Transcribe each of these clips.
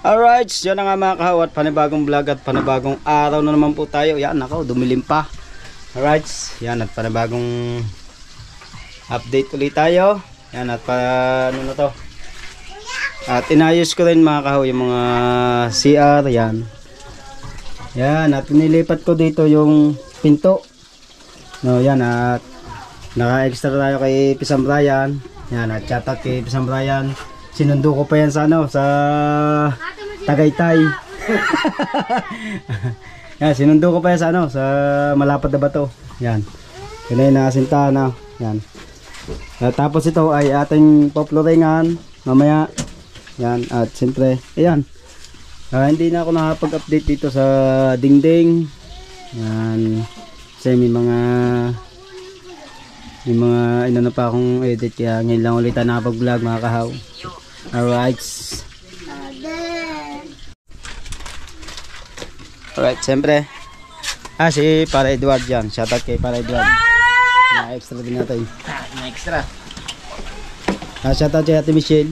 Alright, yun na nga mga kahaw at panibagong vlog at panibagong araw na naman po tayo. Yan, ako, dumilim pa. Alright, yan at panibagong update ulit tayo. Yan at ano na to. At inayos ko rin mga kahaw yung mga CR. Yan. Yan at nilipat ko dito yung pinto. No, yan at naka-extra tayo kay Pisang Brian. Yan at shoutout kay Pisang Brian. Sinundo ko pa yan sa ano, sa Tagaytay. Yan, sinundo ko pa yan sa ano, sa malapad na bato. Yan. Yun na yung nakasintahan na. Yan. Tapos ito ay ating poploringan mamaya. Yan, at siyempre, ayan. Hindi na ako nakapag-update dito sa dingding. Yan. Kasi may mga inano pa akong edit, kaya ngayon lang ulit na nakapag-vlog mga kahaw. Alright. Alright, siyempre. Si Para Edward yan. Shoutout kay Para Edward. Na-extra din natin. Na-extra. Shoutout kay Ate Michelle.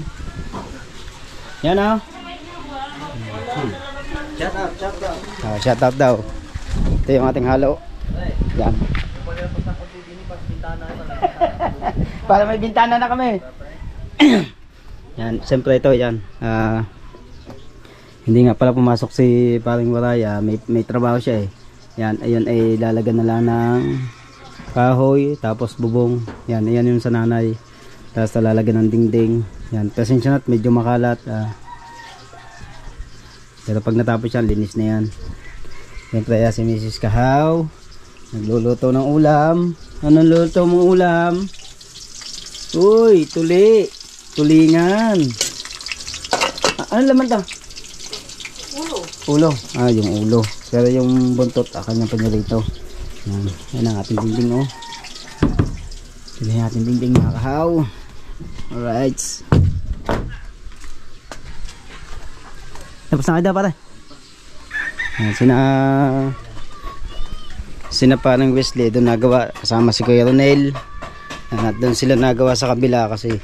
Yan o. Shoutout daw. Ito yung ating halo. Yan. Para may bintana na kami. Yan, siyempre ito yan. Hindi nga pala pumasok si Paring Waraya, may trabaho siya eh. Yan, ayun ay lalagyan na lang ng kahoy, tapos bubong. Yan, ayan yung sa nanay. Tapos lalagyan ng dingding. Yan, pasensya na't medyo makalat. Pero pag natapos yan, linis na yan. Siyempre si Mrs. Kahaw nagluluto ng ulam. Anong luto mong ulam? Uy, tuli. Tulingan. Ano laman to? Ulo. Yung ulo. Pero yung buntot, kanyang pinirito. Yan ang ating dingding, oh. Yan ang ating dingding mga kahaw. Alright. Tapos na kayo pare. Sina parang Wesley doon nagawa kasama si Kuya Ronel. At doon sila nagawa sa kabila kasi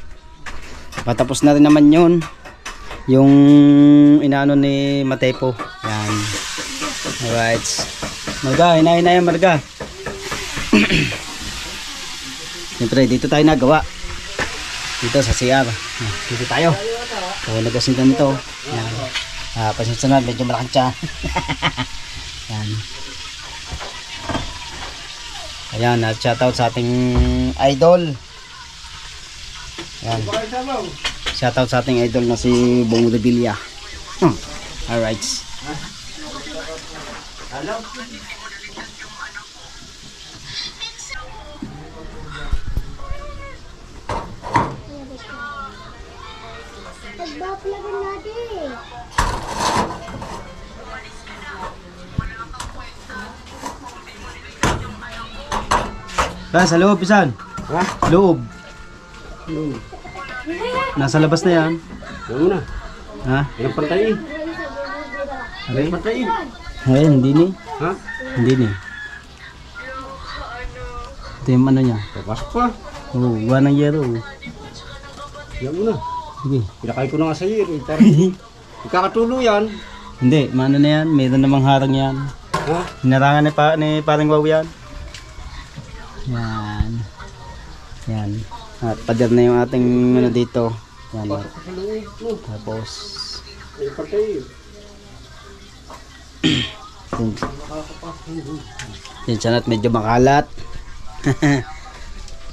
patapos na rin naman yun. Yung inaano ni Matepo. Yan. Alright. Marga, hinahin yan Marga. Siyempre dito tayo nagawa. Dito sa CR. Dito tayo. So nagasintan nito. Yan. Pasensya na, medyo malaking tiyan. Yan. Ayan, at shoutout sa ating idol. Yan. Shoutout sa ating idol na si Bong Revilla. Alright. Hello. Nagbaplagan natin. Sa loob, Pisan. Ha? Loob. Nasa labas na yan. Yan muna. Ha? Yan pantayin. Okay. Pantayin. Ay, hindi ni. Ha? Hindi ni. Ito yung ano niya. Papasok pa. Oo, gawa ng yero. Yan muna. Sige. Pinakain ko na nga sa iyo. Ikakatulo yan. Hindi, maano na yan. Meron namang harang yan. Ha? Hinarangan ni Paring Waw yan. Yan. Yan. At pader na yung ating ano dito. Yan. Tapos Ay, pantayin. yan siya at medyo makalat.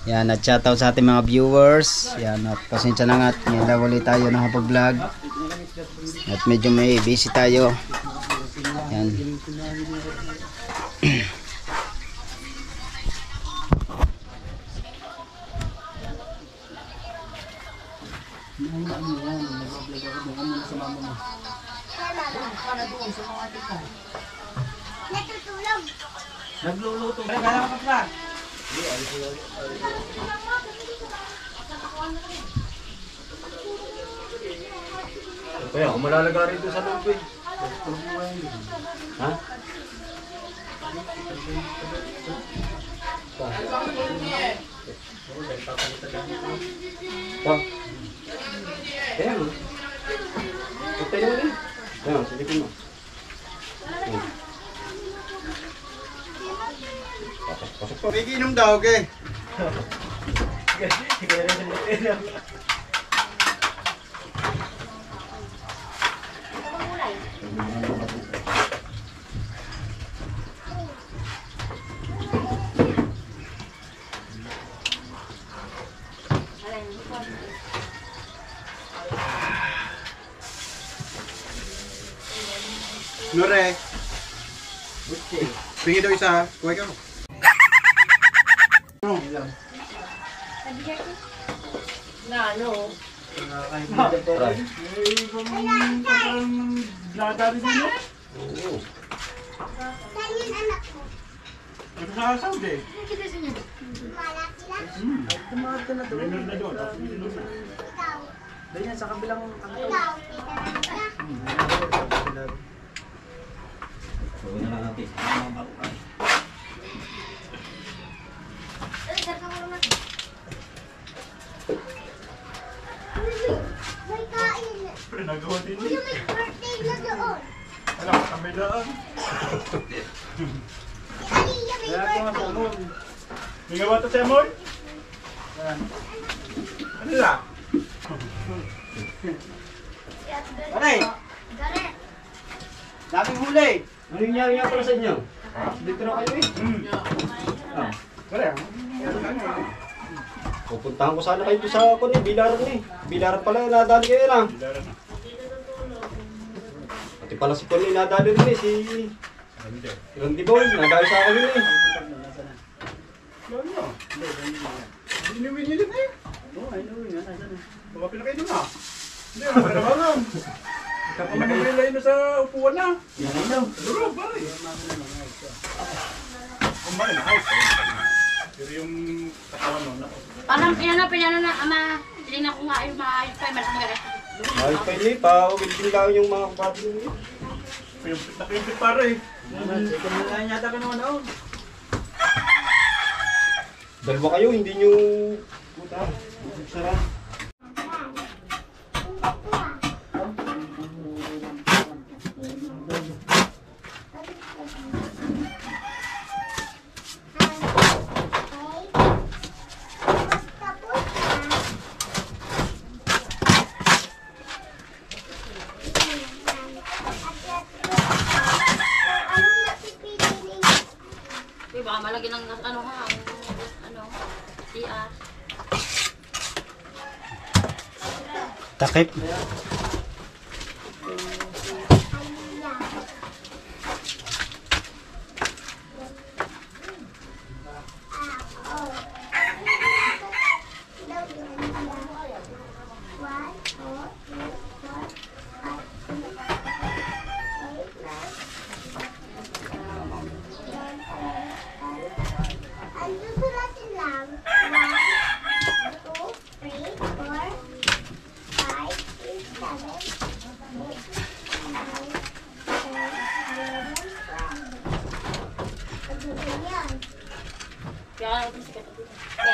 Yan, at shoutout sa ating mga viewers. Yan, at pasensya na nga at ngayon lang ulit tayo nakapag-vlog. At medyo may busy tayo. Yan. Natutulog. Nagluluto. Kaya ka pa. Kaya ako malalaga rin doon sa loob eh. Ha? Kaya mo. Punta yun eh. Ayan, silipin mo. Pasok pa. May inom daw, okay? Nore. Pingi daw isa. Kuhay ka mo. Na ano? Oo. Ito sa Saudi. Ganyan sa kabilang Gawin na lang natin. May kain. Nagawa din Uy, may birthday na doon. Alam, kami daan. Aliyah, may birthday. May gawa to si Amoy? Ano lang? Aray! Garet. Daming huli! Ano yung nangyari nga pala sa inyo? Dito na kayo eh. Wala. Pupuntahan ko sana kayo doon sa kunin, Bilaran eh. Bilaran pala, nadali kayo na. Pati pala si Kunin, nadali rin eh. Si Randy Boy, nadali sa akin yun eh. Ano? Inumin niyo din eh. Oo, I know yun. Nasaan na? Baka pinakainom na. Hindi, ano na ba lang? Kapamagpilay na sa upuan na. Yan daw. Duro, pare. Kumain na, ayos. Pero yung katawan mo, nako. Parang pinano na, ama. Tinignan ko nga yung maayos pa, mas magalit. Ayos pa yun eh, pa-wilding lang yung mga kapatid nyo eh. Nakimpit pare. Second mo nga yata ka naman ako. Dalawa kayo, hindi nyo... Puta, sarap. Di ba, malagi ng ano ha, ano, CR. Takip. Kaya ano ito sikat dito. Yes.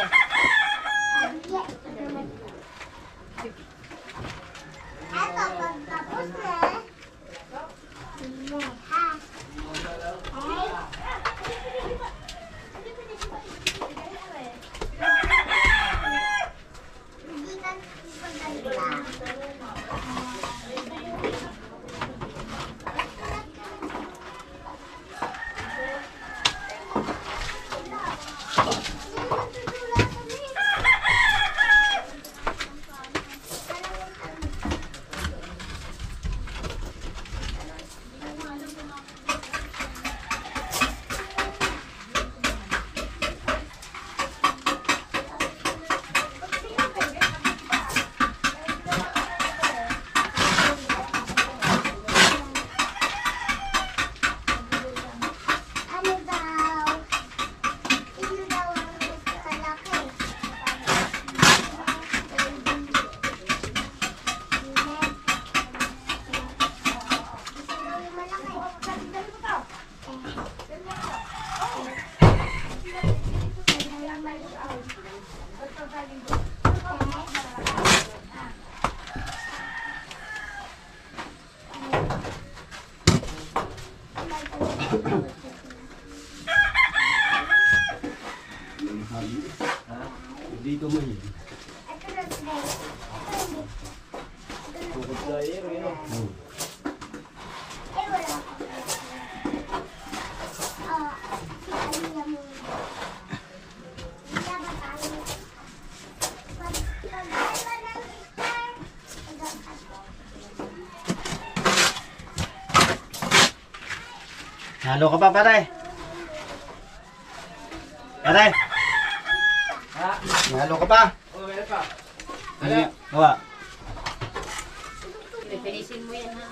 Eto, pagtapos na. Ha? Hindi ka pagdala. Dito mo yun. Ito na today. Tukod sa air, yun o. Ay, wala. Ano yan mo? Hindi ba tayo? Pag-iba ng star. Halo ka pa, pare. Pare. Halo ka pa. Oh, meron pa. Ano? Gawa. Pipinisin mo yan ha.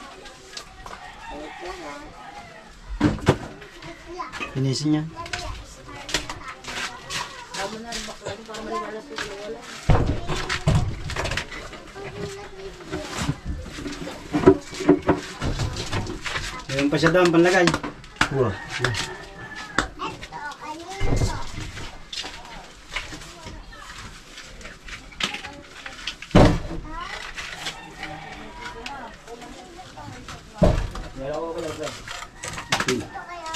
Finisin niya. Labo na rin bakla para maliwalas ko wala. Meron pa siya doon, panlagay. Wah. Ito, kanino to? Meron ko pala, sir. Ito kaya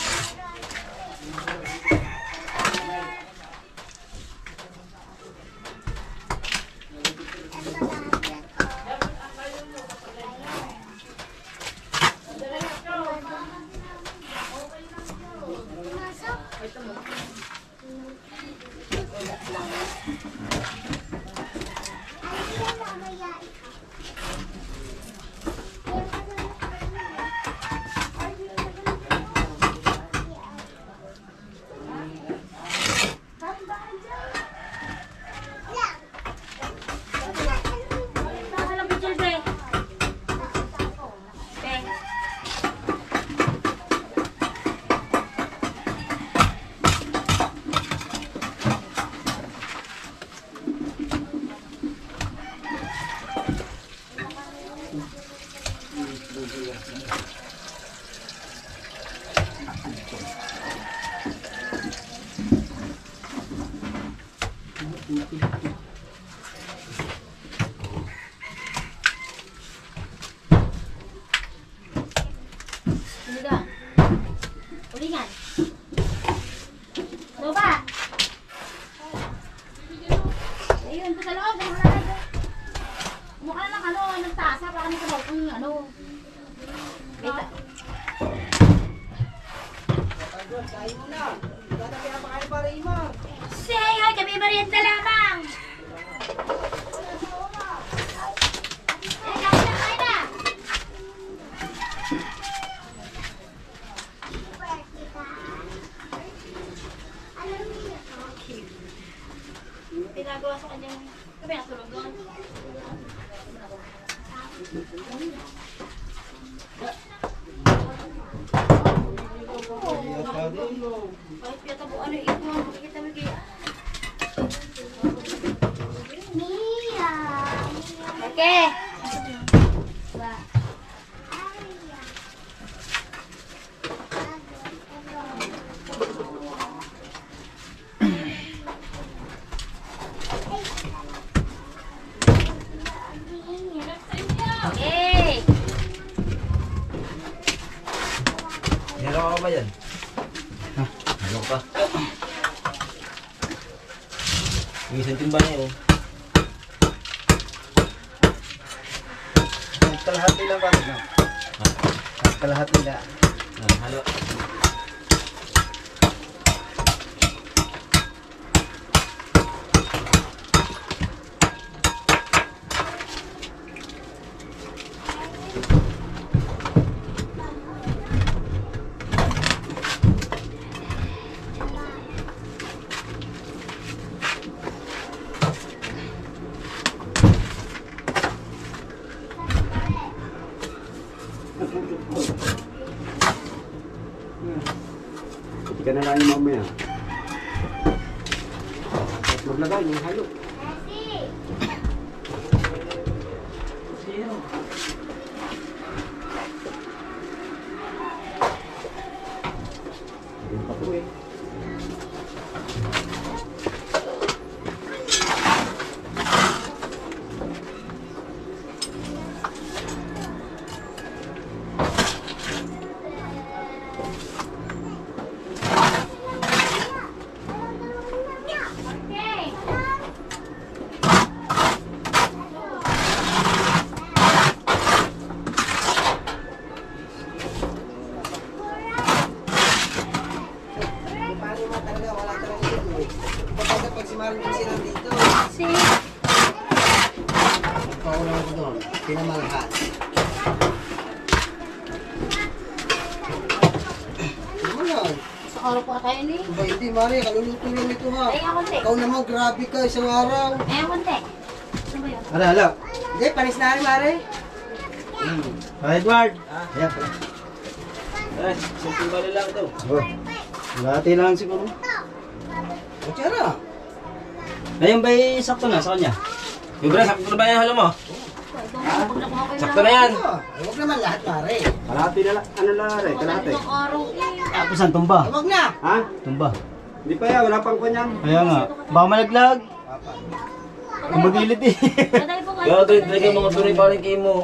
Baka lang picture be. Be. Uligan. Uligan. Baba. Ayun, sa loob. Mukha lang ano, nagtasa. Baka nito daw kung ano. Wait. Say hi, kami merienda lamang. Eh, kain na, kain na. Pinagawa sa kanya. Kami natulog doon. Kahit piyata po ano ito, makikita mo kaya. Mia. Okay. Okay. Meron ka ba yan? Meron ka. Yung isang timba na yun. Kalahati lang, pare. No? Kalahati lang. Halo. Hindi ka na lang yung mamaya. At maglagay ng halo. Yung pa po eh. araw pa tayo ni. Ba, hindi, Mari. Kaluluto lang ito, ha. Ay, ang konti. Ikaw naman, grabe ka. Isang araw. Ay, ang konti. Ano ba yun? Hala. Hindi, panis na rin, Mari. Edward. Ayan. Ay, simple bali lang ito. Oh. Lati lang siguro. Kutsara. Ayun ba'y sakto na sa kanya? Libre, sakto na ba yan halo mo? Sakto na yan. Ay, huwag naman lahat, Mari. Kalahati na lang. Ano lang rin? Kalahati. Ang araw eh. Tapos ang tumba. Huwag na. Ha? Tumba. Hindi pa yan, wala pang kanyang. Kaya nga. Baka malaglag. Ang magilid eh. Patay po kayo. Gagawin talaga mga tunay balik kayo mo.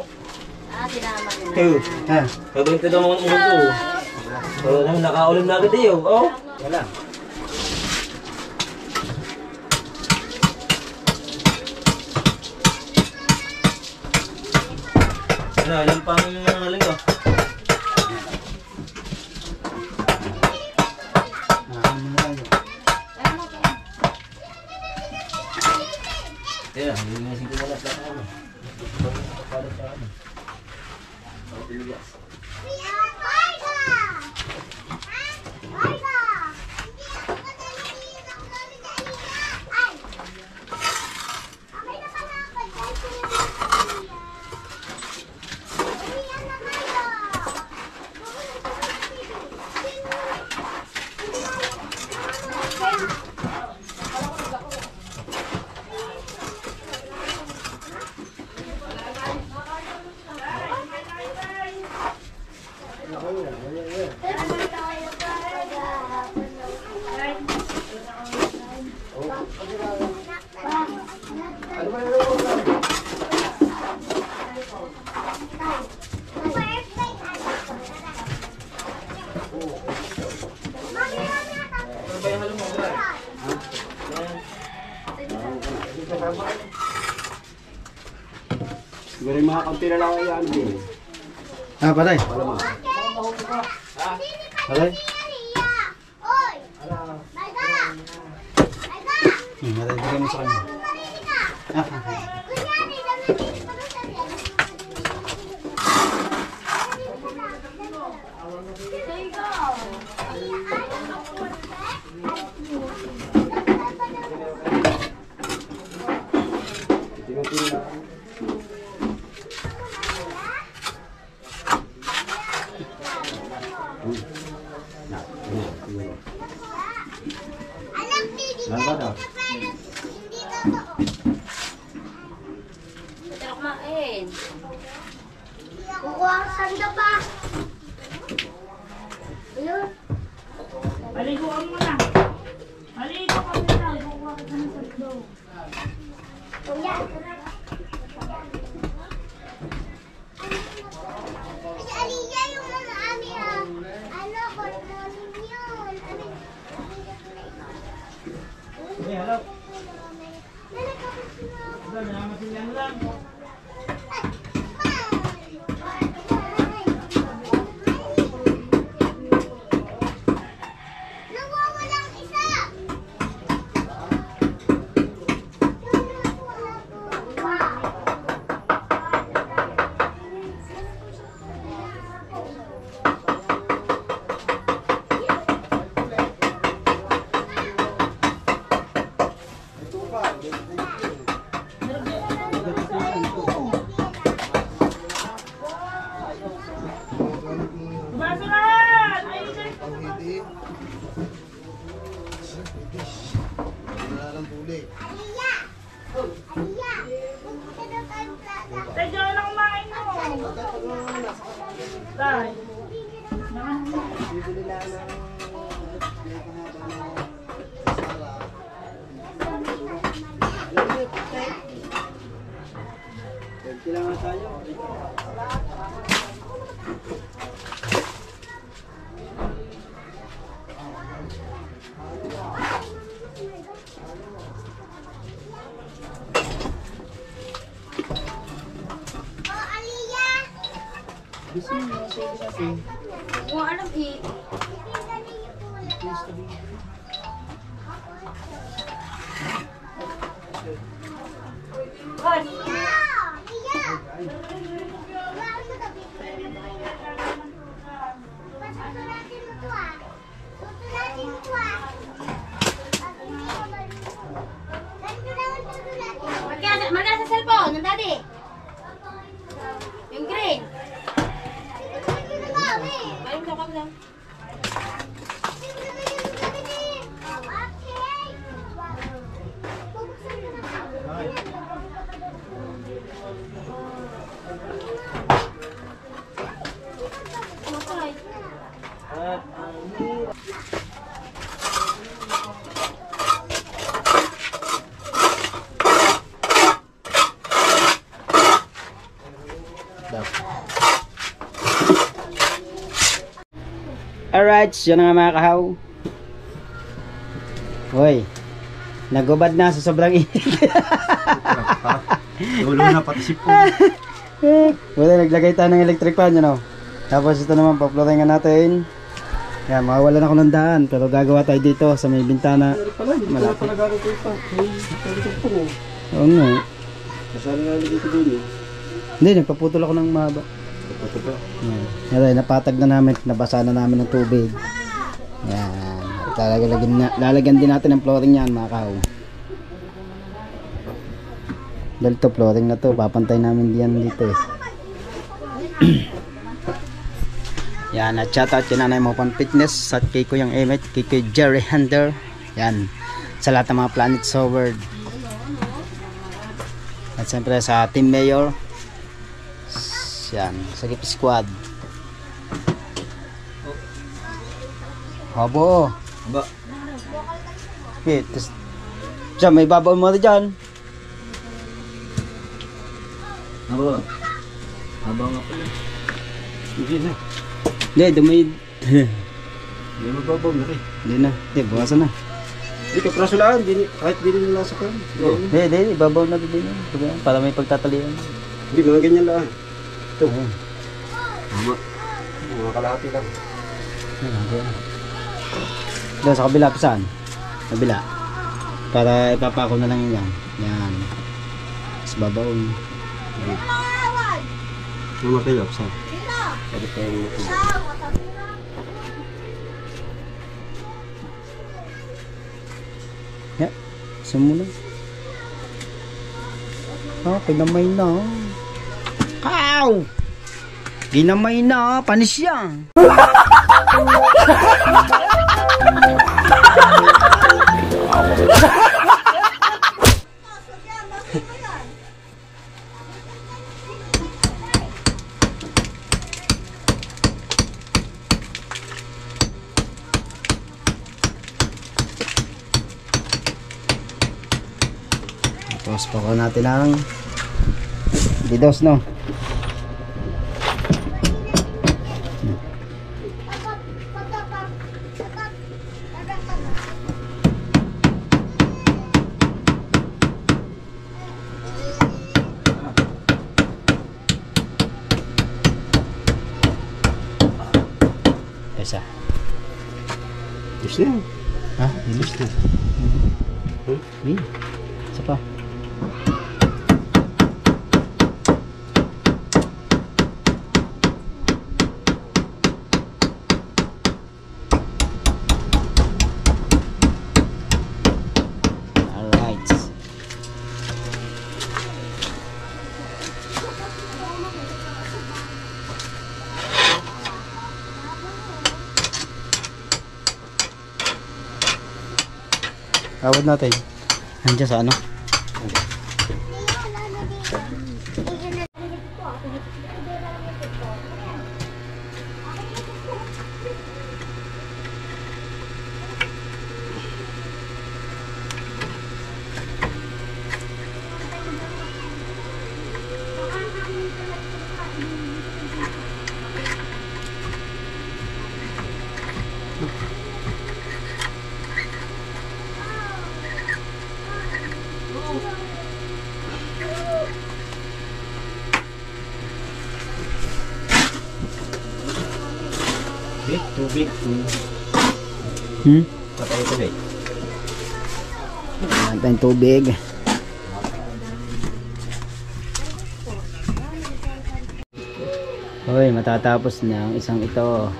Ah, sinama nyo na. Two. Ha? Gagawin talaga mga umuto. So, nakaulim na agad iyo. Oh. Wala. Ano, ilan pang haling ko? Kaya, hindi na singko wala sa ano. Papalit sa ano. Pagpiligas. Siguro yung mga kaunti na lang ay ano din. Ah, patay. Patay? Patay. Bigyan mo sa kanya. Pero kumain. Kukuha ka sanda pa. Ayun. Paliguan mo na. Maligo ka na. Kukuha ka ng sando. Kuya. Ay, Aliyah, yung mga ami, ano, morning yun. Hello. Nawawalang isa. Basurahan! Ayun na. Aliyah! Aliyah! Pupunta daw tayong plaza. Tadyo na kumain mo. Tay. Kailangan tayo. Oh, Aliyah! Hindi ko alam eh. Tingnan niyo po ulit. Aliyah! Aliyah! Wala mo tabi. Pasutulatin mo to ah. Sutulatin lang. Alright, yun na nga mga kahaw. Hoy, nagubad na sa sobrang init. Ulo na pati sipon. Wala, naglagay tayo ng electric fan, ano. Tapos ito naman, pa-flooringan natin. Yan, mawawalan ako ng daan. Pero gagawa tayo dito sa may bintana. Malapit. Oo nga. Kasali na ulit dito din eh. Hindi, nagpaputol ako ng mahaba. Yan. Yan, napatag na namin, nabasa na namin ng tubig. Yan. At lalagyan din natin ng flooring yan, mga kahaw. Dahil to flooring na to, papantay namin diyan dito eh. Yan, at shout out kay Nanay Mo Pan Fitness at kay Kuyang Emmet, kay Jerry Hunter. Yan, sa lahat ng mga Planet Soward. At siyempre sa Team Mayor. Yan, sa Gip Squad. Habo. Aba. Okay, tapos dyan, may babaw mo rin dyan. Aba. Aba nga pala. Hindi na. Hindi, dumay. Hindi mababaw na rin. Hindi na, hindi, bawasan na. Hindi ka praso lang. Kahit hindi nila sa kan. Hindi, babaw na din yun. Para may pagtatalian. Hindi, mga ganyan lang. Ito. Ayun. Mga kalahati lang. Doon sa kabila, saan? Kabila. Para ipapako na lang yun yan. Yan. Tapos babaw. Yung makilap sa. Sabi tayo yung makilap. Yeah. Sumula. Pinamay na. Kaw! Ginamay na, panis yan. Tapos pako natin ang didos, no? Isa. Yes na yan. Ha? Yes na. Isa pa. Alright. Awad natin. Andiyan sa ano? Tubig. Patay tubig. Ayan tayong tubig. Hoy, matatapos na ang isang ito.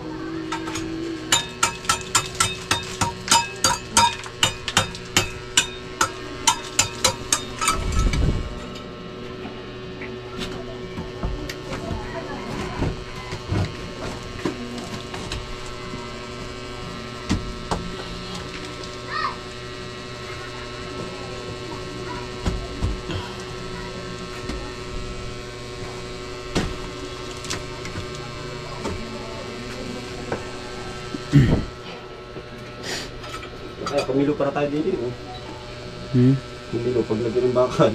Pamilo para tayo dito. Oh. Pamilo, pag lagyan ng bakal.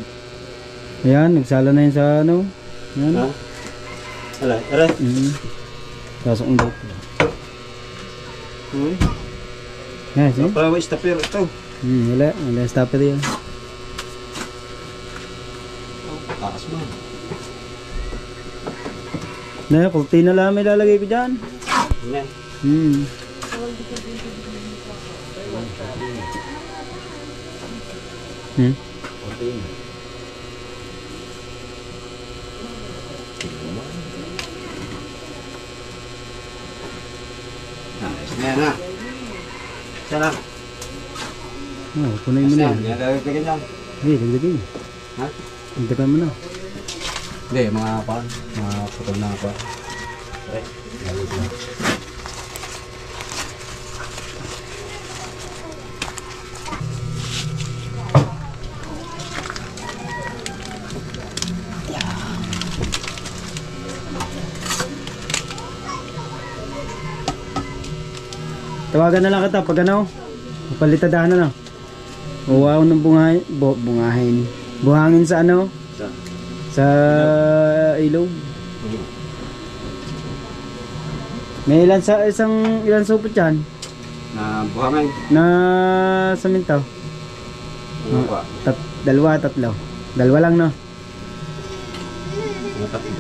Ayan, nagsala na yun sa ano. Ayan. Ha? Ala, aray. Pasok ang daw. Uy. Yes, eh? Para stopper ito. Wala stopper yan. Taas mo. Na, kurtina lang may lalagay ko dyan. Yan. Okay. Nice na yan ha. Sana. Oh, punoy mo na. Yan, gagawin yan. Hindi, dagdagin. Ha? Dagdagan mo na. Hindi, mga pan. Mga putol na pan. Okay. Gagawin na. Tawagan na lang kita pag ano, mapalitadahan na lang. Uwaw ng bungahin. Buhangin sa ano? Sa ilog. May ilan sa ilan supot yan? Na buhangin. Na samintaw? Ano pa? Dalawa, tatlo. Dalawa lang no? Ano tatlo?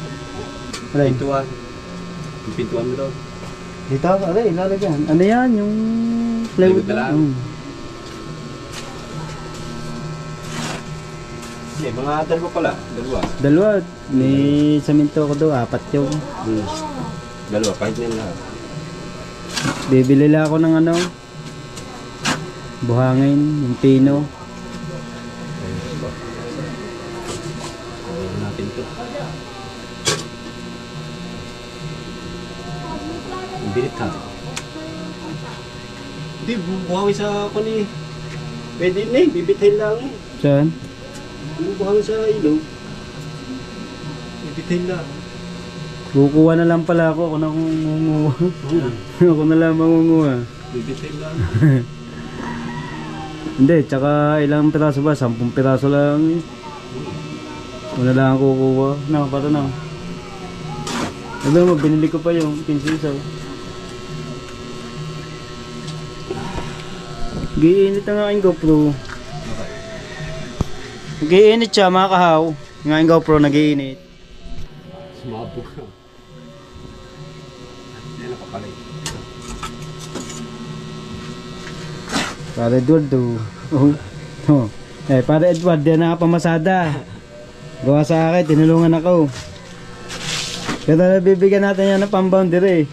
Alay. Pintuan. Yung pintuan mo daw. Dito, alay, lalagyan. Ano yan? Yung plywood Plywood na lang? na? Hindi, mga dalawa pala. Dalawa. Dalawa. May saminto ko doon, 4 yung. Dalawa, kahit na lahat. Bibili lang ako ng ano, buhangin, yung pino. Ayun natin ito. Ang bilit ha. Hindi, buhangin sa ako ni. Pwede na eh, bibitahin lang eh. Saan? Buhangin sa ilog. Bibitahin lang. Kukuha na lang pala ako na mangunguha. Ako na lang mangunguha. Bibitahin lang. Hindi, tsaka ilang piraso ba? 10 piraso lang eh. Una lang ako kukuha. Na, pato na. Alam mo, binili ko pa yung 15 isaw. Giinit ang aking GoPro. Giinit siya mga kahaw. Yung aking GoPro nagiinit. Sumabog ka. Yan na pakalay. Para Edward do. Oh. Para Edward, yan nakapamasada. Gawa sa akin, tinulungan ako. Pero nabibigyan natin yan ng pang-boundary.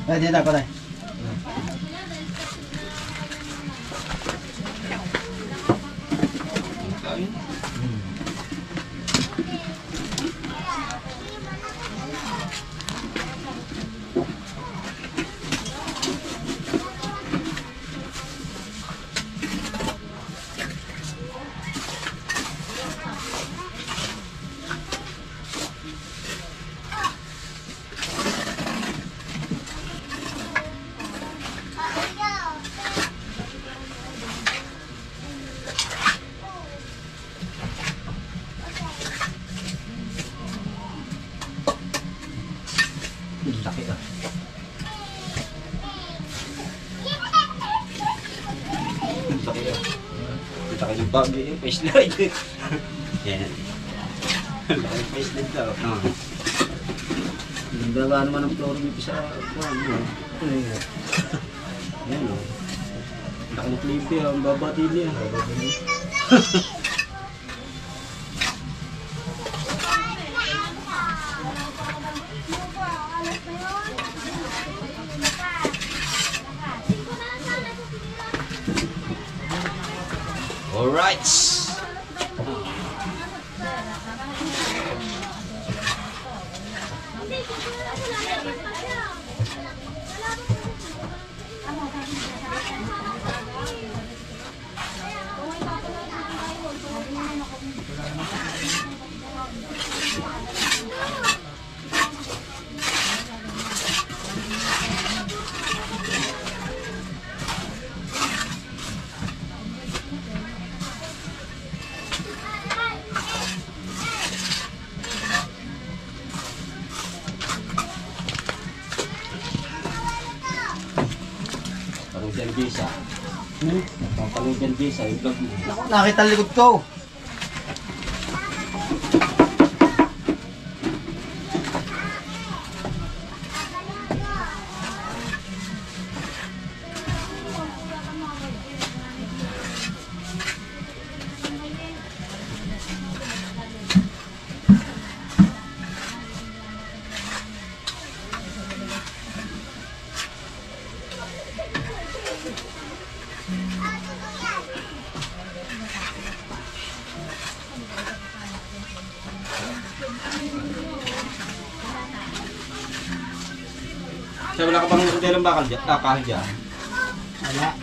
Ay, dito ako tayo. Laki ah. Laki ah. Kita kayo yung bagay yung face light. Yan. Laki yung face light daw. Ganda naman ang floor dito sa kuwan. Yan o. Laki ng clip eh. Ang babati niya. Alright. Palujan visa. Palujan visa. Yung vlog mo. Naku, nakita ang likod ko. Siya, wala ka bang modelang bakal dyan? Kahal dyan? Wala.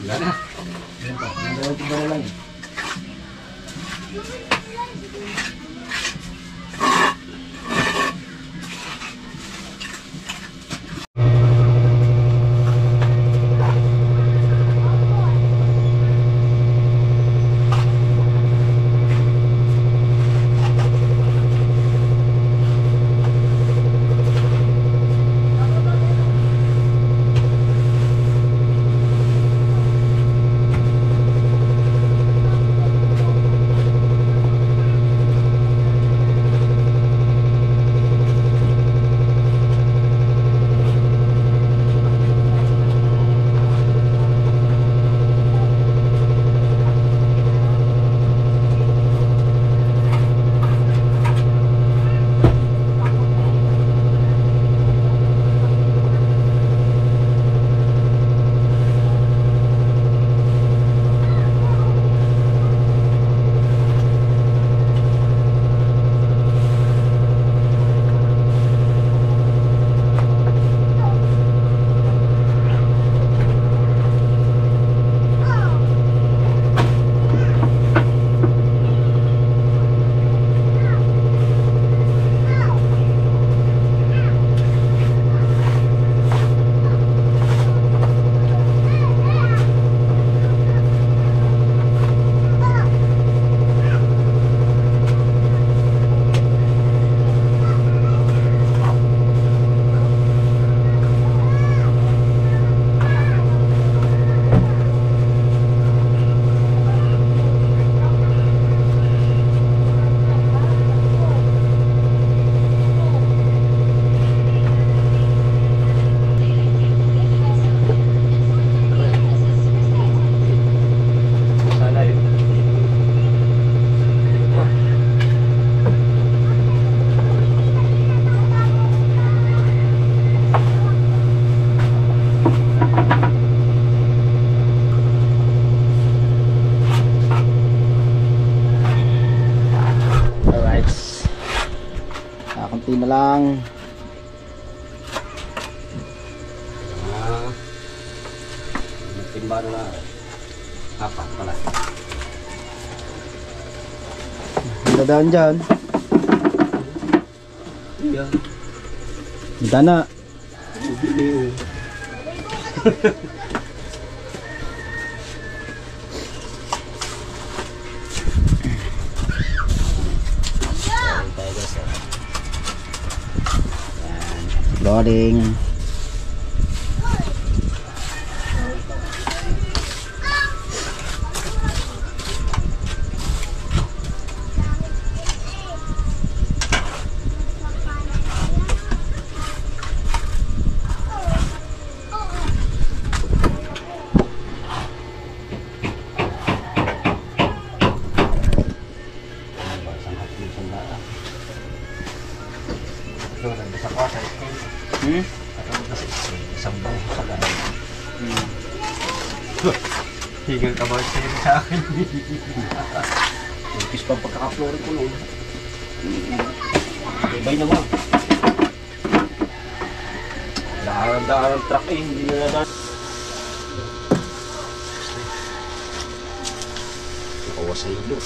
Wala na. Ayan pa. Nandawag ko ba lang? konti na lang. Timba na apat pala. Ang dadaan dyan. Yan. Dana. Loading. Higal ka ba sa akin? Ipis pa pagkaka-flooring ko noon. Ibay naman. Daan ang truck eh, hindi na na. Nakawa sa ilo.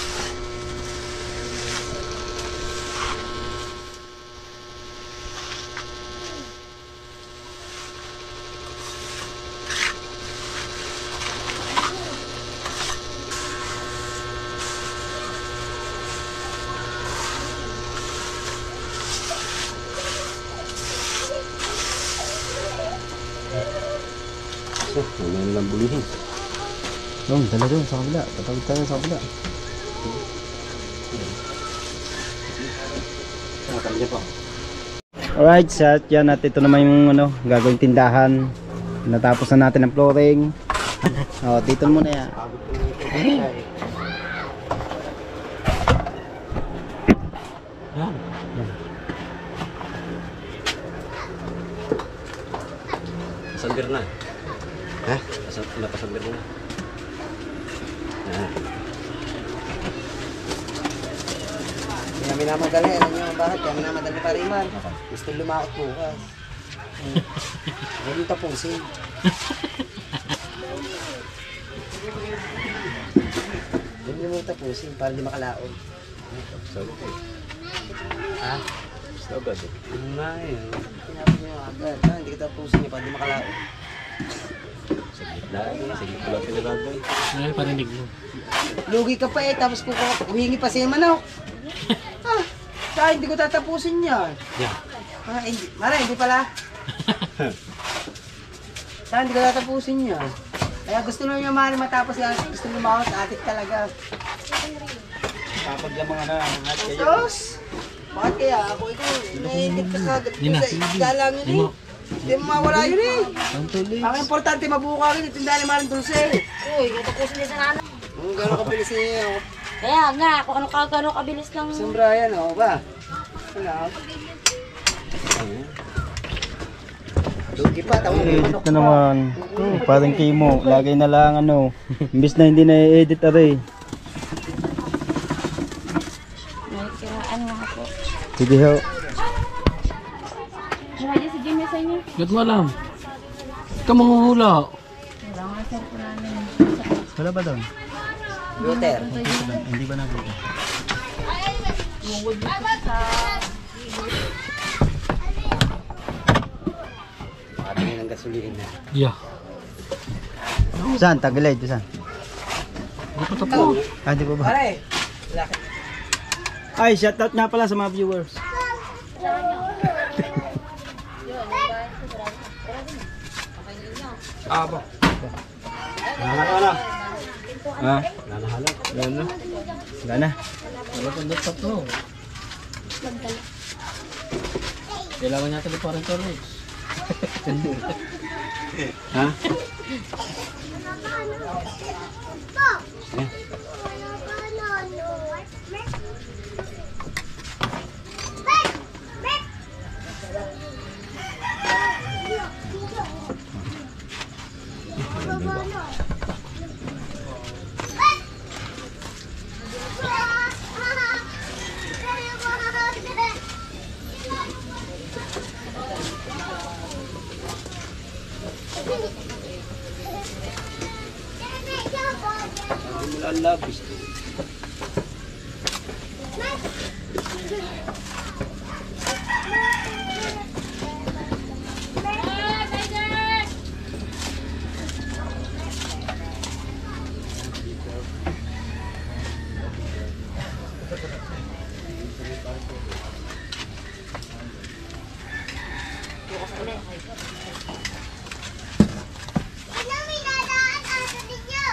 Wala nilang bulihin. Dala doon sa kabila. Tatawid tayo sa kabila. Nakatali niya pa. Alright, set yan at ito naman yung gagawing tindahan. Natapos na natin ang flooring. Dito muna yan. Pasambir na. Ha? Napasambir na. Kaya minamadali. Ano nyo ang bakit? Kaya minamadali pa rin man. Gusto lumakot bukas. Huwag yung tapusin. Huwag yung tapusin para di makalaon. Ha? Gusto agad eh. Ano nga yun? Pinapin nyo agad. Hindi ka tapusin nyo para di makalaon. Saglit lang eh. Saglit ko lang pinagagay. Ay, parinig mo. Lugi ka pa eh. Tapos kung humingi pa siya manok. Hindi ko tatapusin yan. Yeah. Hindi. Mara, hindi pala. Hindi ko tatapusin yan. Kaya gusto nyo yung Mari matapos yan. Gusto nyo makakot sa atik talaga. Kapag lamang na. Sos! Bakit kaya ako ito? Nainit ka kagad ko sa isda lang yun eh. Hindi mo mawala yun eh. Ang importante mabuka rin. Tindahan ni Maring Dulce. Uy, gatapusin din sa nanay. Ang gano'n kabilis niya. Kaya nga, kung ano kabilis lang. Sombra yan o ba? Ano? Lugi pa. Tawag mo Edit na naman. Parang kimo. Lagay na lang imbis na hindi na i-edit aray. May kiraan nga po. Sige ho. Pwede si Jimmy sa inyo. Ba't mo alam? Ikaw manghuhula. Wala nga sir po namin. Wala ba doon? Luther. Hindi ba na doon? Patingin ng gasolina. Yeah. Saan? Tagilid. Saan? Dapat ako. Di ba ba? Pare! Laki. Ay, shoutout nga pala sa mga viewers. Aba. Nanahalo na. Ha? Nanahalo. Wala na. Wala pang tatlo. Kailangan niya tayo parang Torres. Ha? labis. Ano may dadaan aso ninyo?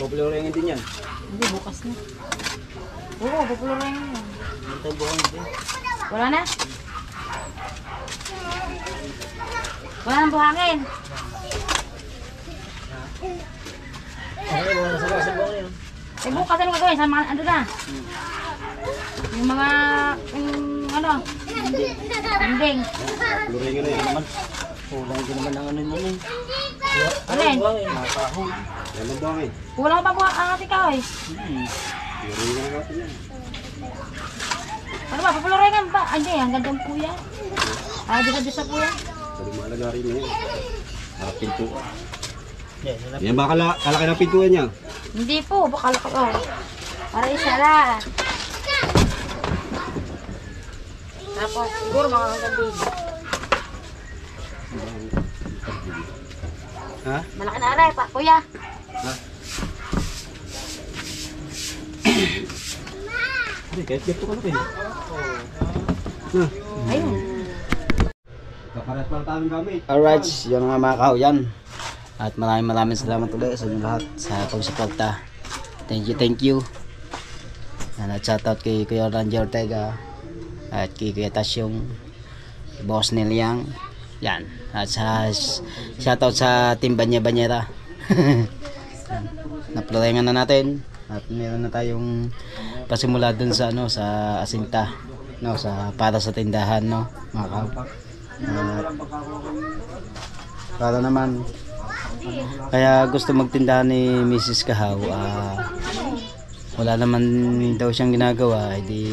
Popularingin din yan. Hindi, bukas na. Oo, popular yan. Wala na? Wala nang buhangin. Eh, bukas ano gagawin? Sa mga ano na? Yung mga, ano? Ending. Popularingin na yan naman. Kulang din naman ang ano yun eh. Alin? Yan ang buhangin. Kulang pa buhang ang ating kahoy. Popularingin na natin yan. Ano ba? Papularengan ba? Ay, hindi. Ang gandang puya. Ah, di sa puya. Sabi mo alagarin na yan. Para pintuan. Yan ba kalaki ng pintuan niya? Hindi po. Baka laki ko. Para isa lang. Tapos, siguro mga hanggang dito. Ha? Malaki na aray pa, kuya. Hindi, kahit ganito ka laki. Ayun. Kaparas pala tayong gamit. Alright, yun nga mga kahuyan. At maraming salamat ulit sa inyo lahat sa pagsuporta. Thank you. At shoutout kay Kuya Ranger Ortega at kay Kuya Tasyong, Boss Neliang. Yan. At sa shoutout sa Team Banyera. Naplorengan na natin at meron na tayong pasimula dun sa ano sa asinta, no, sa para sa tindahan, no, mga kahuyan. Para naman kaya gusto magtinda ni Mrs. Kahaw, wala naman daw siyang ginagawa, edi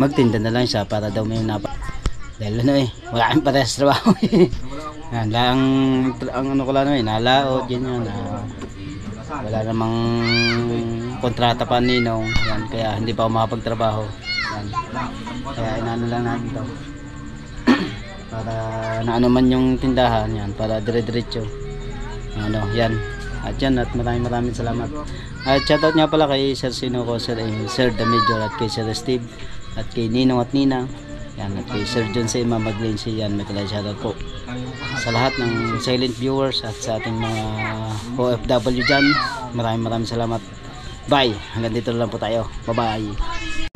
magtinda na lang siya para daw may dahil ano wala kang parehas trabaho. Yan lang ang ano ko lang nalaot yan, wala namang kontrata pa ninong yan, kaya hindi pa ako makapagtrabaho yan. Kaya inano lang natin to para naano man yung tindahan yan, para dire-diretso ano yan. At yan, at maraming salamat. At shoutout nga pala kay Sir Sinuko, Sir The Major, at kay Sir Steve, at kay Ninong at Nina yan, at kay Sir John sa Maglensi yan. May kailangan shoutout po sa lahat ng silent viewers at sa ating mga OFW dyan. Maraming salamat. Bye, hanggang dito lang po tayo. Bye bye.